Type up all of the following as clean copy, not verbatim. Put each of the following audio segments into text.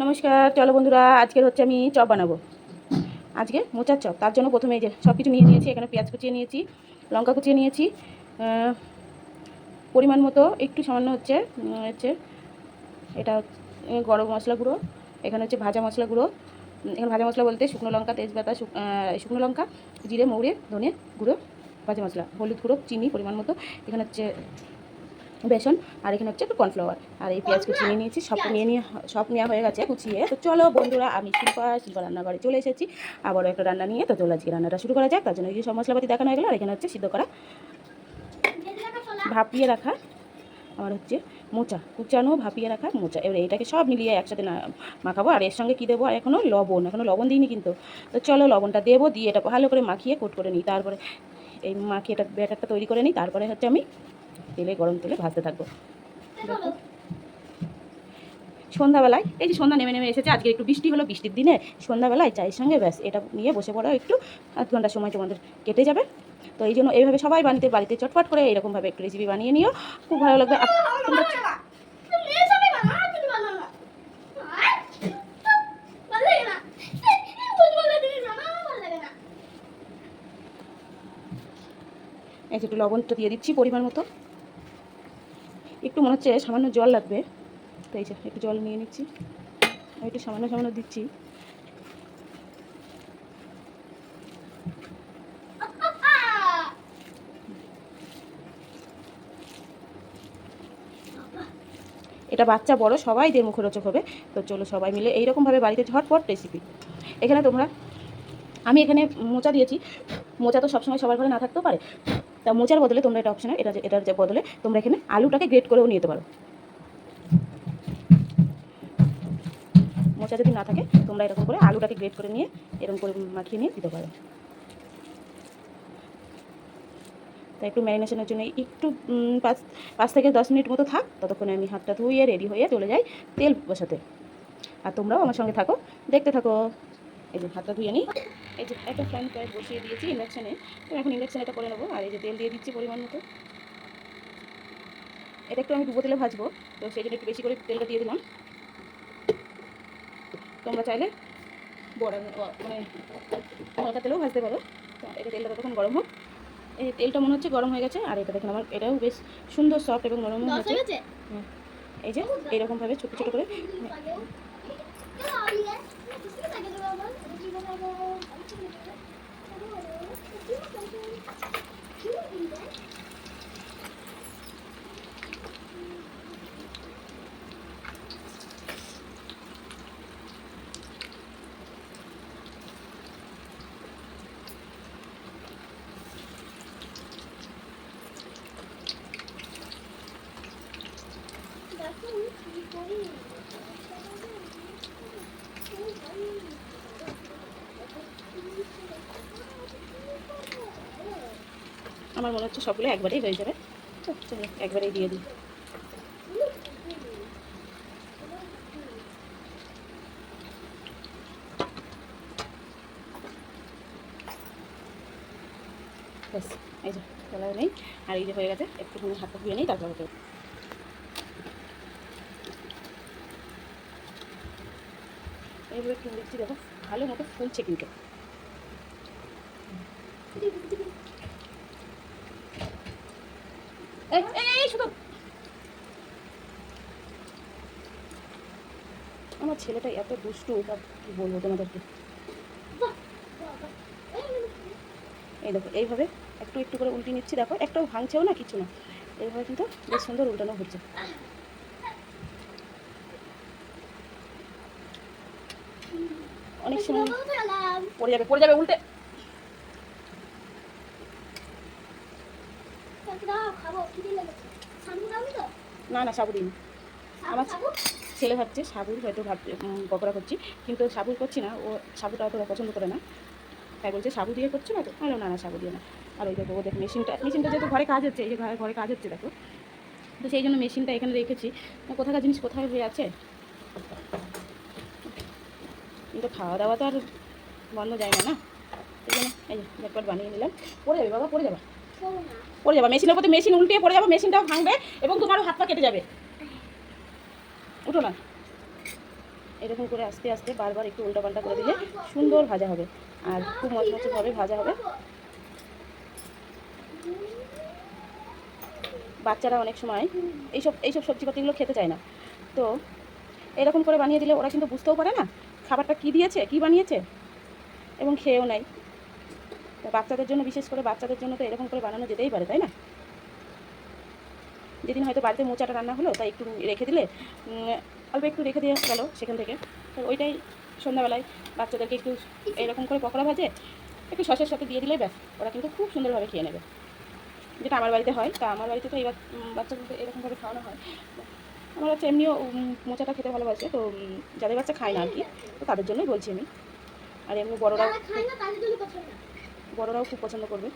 নমস্কার, চলো বন্ধুরা, আজকের হচ্ছে আমি চপ বানাবো। আজকে মোচার চপ। তার জন্য প্রথমে এই যে সব কিছু নিয়ে নিয়েছি। এখানে পেঁয়াজ কুচিয়ে নিয়েছি, লঙ্কা কুচিয়ে নিয়েছি, পরিমাণ মতো একটু সামান্য হচ্ছে হচ্ছে এটা গরম মশলা গুঁড়ো, এখানে হচ্ছে ভাজা মশলা গুঁড়ো। এখানে ভাজা মশলা বলতে শুকনো লঙ্কা, তেজপাতা, শুকনো লঙ্কা, জিরে, মৌরি, ধনে গুঁড়ো, ভাজা মশলা, হলুদ গুঁড়ো, চিনি পরিমাণ মতো, এখানে হচ্ছে বেসন, আর এখানে হচ্ছে একটু কর্নফ্লাওয়ার, আর এই পেঁয়াজ কুচিয়ে নিয়ে নিয়েছি। সব নেওয়া হয়ে গেছে কুচিয়ে। তো চলো বন্ধুরা, আমি শিল্পা রান্নাঘরে চলে এসেছি। আবারও একটা রান্না নিয়ে। তো চলো আজকে রান্নাটা শুরু করা যাক। তার জন্য এই যে সব মশলাপাতি দেখানো হয়ে গেলো। আর এখানে হচ্ছে সিদ্ধ করা ভাপিয়ে রাখা আমার হচ্ছে মোচা, কুচানো ভাপিয়ে রাখা মোচা। এবার এইটাকে সব মিলিয়ে একসাথে মাখাবো। আর এর সঙ্গে কী দেবো, এখনও লবণ দিইনি কিন্তু। তো চলো লবণটা দেবো, দিয়ে এটা ভালো করে মাখিয়ে কোট করে নিই। তারপরে এই মাখিয়ে এটা ব্যাটারটা তৈরি করে নিই। তারপরে হচ্ছে আমি গরম তেলে ভাজতে থাকবো। দেখো সন্ধ্যাবেলায়, এই যে সন্ধ্যা নেমে নেমে এসেছে, আজকে একটু বৃষ্টি হলো, বৃষ্টির দিনে সন্ধ্যাবেলায় চায়ের সঙ্গে ব্যাস এটা নিয়ে বসে পড়ো, একটু আধ ঘন্টার সময় তোমাদের কেটে যাবে। তো এই জন্য এইভাবে সবাই বাড়িতে চটপট করে এরকমভাবে একটু রেসিপি বানিয়ে নিও, খুব ভালো লাগবে। এই যে একটু লবণটা দিয়ে দিচ্ছি পরিমাণ মতো, একটু মনে হচ্ছে সামান্য জল লাগবে, তো এই যে একটু জল নিয়ে নিচ্ছি, একটু সামান্য দিচ্ছি। এটা বাচ্চা বড় সবাই দের মুখরোচক হবে। তো চলো সবাই মিলে এইরকমভাবে বাড়িতে ঝটপট রেসিপি। এখানে আমি এখানে মোচা দিয়েছি। মোচা তো সবসময় সবার ঘরে না থাকতেও পারে। তা মোচার বদলে তোমরা এটা অপশনে, এটার যে বদলে তোমরা এখানে আলুটাকে গ্রেট করেও নিতে পারো। মোচা যদি না থাকে তোমরা এরকম করে আলুটাকে গ্রেট করে নিয়ে এরকম করে মাখিয়ে নিয়ে দিতে পারো। তাই একটু ম্যারিনেশনের জন্য একটু 5 থেকে 10 মিনিট মতো থাক। ততক্ষণে আমি হাতটা ধুয়ে রেডি হয়ে চলে যাই তেল বসাতে। আর তোমরাও আমার সঙ্গে থাকো, দেখতে থাকো। এই যে হাতটা ধুয়ে নিই। এই যে একটা ফ্রাইং প্যান বসিয়ে দিয়েছি ইন্ডাকশানে। তো এখন ইন্ডাকশানে এটা করে নেবো। আর এই যে তেল দিয়ে দিচ্ছি পরিমাণ মতো। এটা একটু আমি ডুবো তেলে ভাজবো, তো সেই জন্য একটু বেশি করে তেলটা দিয়ে দিলাম। তোমরা চাইলে মানে হালকা তেলেও ভাজতে পারো। তো এটা তেলটা ততক্ষণ গরম হোক। এই তেলটা মনে হচ্ছে গরম হয়ে গেছে। আর এটা দেখুন আমার এটাও বেশ সুন্দর সফট এবং নরম হয়েছে। এই যে এইরকমভাবে ছোটো ছোটো করে আমার মনে হচ্ছে সবগুলো একবারেই হয়ে যাবে। তো চলো একবারেই দিয়ে দিই। ব্যাস এই যে চলা নেই। আর এই যে হয়ে গেছে, একটুখানি হাতটা ধুয়ে নিই তারপর হতে। এইভাবে একটু দিচ্ছি, দেখো ভালো মতো ফুলছে কিন্তু। এই শুধু আমার ছেলেটা এত দুষ্টু, তা কী বলবো তোমাদেরকে। এই দেখো এইভাবে একটু একটু করে উল্টে নিচ্ছি, দেখো একটাও ভাঙছেও না, কিছু না। এইভাবে কিন্তু বেশ সুন্দর উল্টানো হচ্ছে। অনেক সময় পড়ে যাবে উল্টে। না না, সাবু দিন। আমার ছেলে ভাবছে সাবুর হয়তো পকোড়া করছি, কিন্তু সাবুর করছি না। ও সাবুটা অতটা পছন্দ করে না, তাই বলছে সাবু দিয়ে করছো না তো। না না, সাবু দিয়ে না। আর ওই দেখো ও দেখো মেশিনটা যেহেতু ঘরে কাজ হচ্ছে, এই যে ঘরে কাজ হচ্ছে দেখো, তো সেই জন্য মেশিনটা এখানে রেখেছি। কোথাকার জিনিস কোথায় হয়ে আছে, কিন্তু খাওয়া দাওয়া তো আর বন্ধ যায় না, এই জন্য এই যে ঝটপট বানিয়ে নিলাম। পড়ে যাবে বাবা, পড়ে যাবা মেশিনের প্রতি, মেশিন উল্টিয়ে পড়ে যাবে, মেশিনটাও ভাঙবে এবং তোমারও হাত পা কেটে যাবে। উঠো না। এরকম করে আস্তে আস্তে বারবার একটু উল্টাপাল্টা করে দিলে সুন্দর ভাজা হবে আর খুব মচমচেভাবে ভাজা হবে। বাচ্চারা অনেক সময় এইসব সবজিপাতিগুলো খেতে চায় না, তো এরকম করে বানিয়ে দিলে ওরা কিন্তু বুঝতেও পারে না খাবারটা কী দিয়েছে, কী বানিয়েছে, এবং খেয়েও নেয়। তো বাচ্চাদের জন্য, বিশেষ করে বাচ্চাদের জন্য তো এরকম করে বানানো যেতেই পারে, তাই না? যেদিন হয়তো বাড়িতে মোচাটা রান্না হলো তাই একটু রেখে দিলে, অল্প একটু রেখে দিয়ে গেল সেখান থেকে, তো ওইটাই সন্ধ্যাবেলায় বাচ্চাদেরকে একটু এরকম করে পকোড়া ভাজে একটু সসের সাথে দিয়ে দিলে ব্যাস, ওরা কিন্তু খুব সুন্দরভাবে খেয়ে নেবে। যেটা আমার বাড়িতে হয়, তা আমার বাড়িতে তো এই বাচ্চাগুলোকে এরকমভাবে খাওয়ানো হয়। আমার বাচ্চা এমনিও মোচাটা খেতে ভালোবাসে, তো যাদের বাচ্চা খায় না আর কি, তো তাদের জন্যই বলছি আমি। আর এমনি বড়রাও খুব পছন্দ করবে।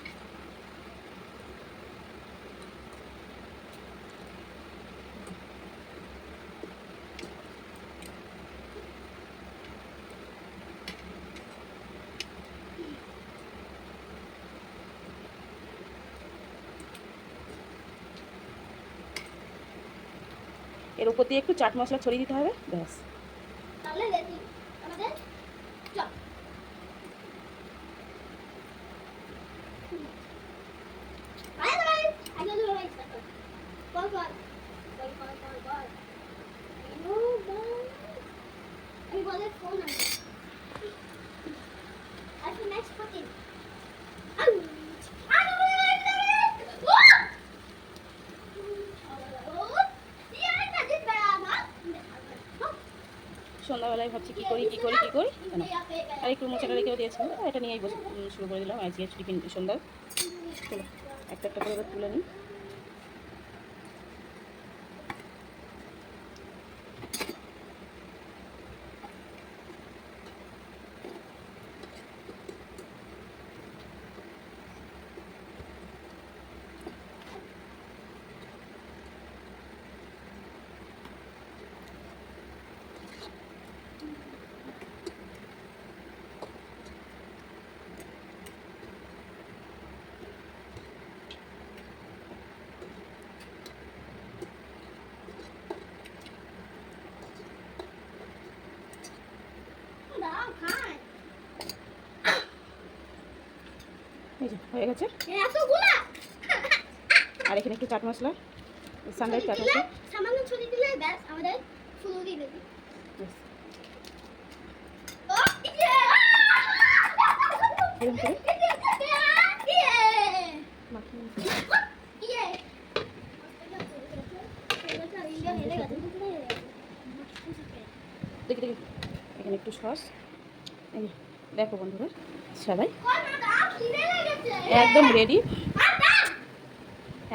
এর উপর দিয়ে একটু চাট মশলা ছড়িয়ে দিতে হবে, ব্যাস। সন্ধ্যাবেলায় ভাবছি কী করি কেন, আর একটু মোচাটা রেখেও দিয়েছিলাম, এটা নিয়েই বসে শুরু করে দিলাম আজকে টিফিন সন্ধ্যা। চলো একটা একটা করে তুলে নিই। এই যে হয়ে গেছে, আর এখানে একটু চাট মশলা, সানরাইজ চাট মশলা সামান্য ছড়িয়ে দিলে ব্যাস আমাদের ফুলকি রেডি। দেখি দেখি এখানে একটু সস, এই দেখো বন্ধুরা সবাই একদম রেডি,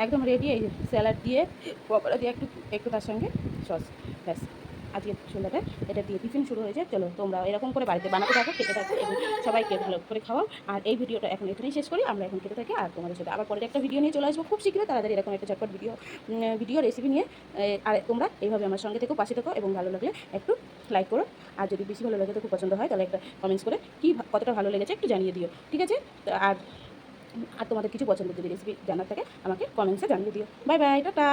একদম রেডি। এই যে স্যালাড দিয়ে, পকোড়া দিয়ে, একটু একটু তার সঙ্গে সস, ব্যাস আজকে সন্ধ্যাটা এটা দিয়ে টিফিন শুরু হয়েছে। চলো তোমরা এরকম করে বাড়িতে বানাতে থাকো, খেতে থাকো এবং সবাইকে ভালো করে খাওয়াও। আর এই ভিডিওটা এখন এখানেই শেষ করি, আমরা এখন খেতে থাকি। আর তোমাদের সাথে আবার পরের একটা ভিডিও নিয়ে চলে আসবো খুব শীঘ্রই, তাড়াতাড়ি এরকম একটা ঝটপট ভিডিও রেসিপি নিয়ে। আর তোমরা এইভাবে আমার সঙ্গে থেকো, পাশে থেকো, এবং ভালো লাগলে একটু লাইক করো, আর যদি বেশি ভালো লাগে তো খুব পছন্দ হয় তাহলে একটা কমেন্টস করে কতটা ভালো লেগেছে একটু জানিয়ে দিও, ঠিক আছে? আর তোমাদের কিছু পছন্দের যদি রেসিপি জানার থাকে আমাকে কমেন্টসে জানিয়ে দিও। Bye bye, tata.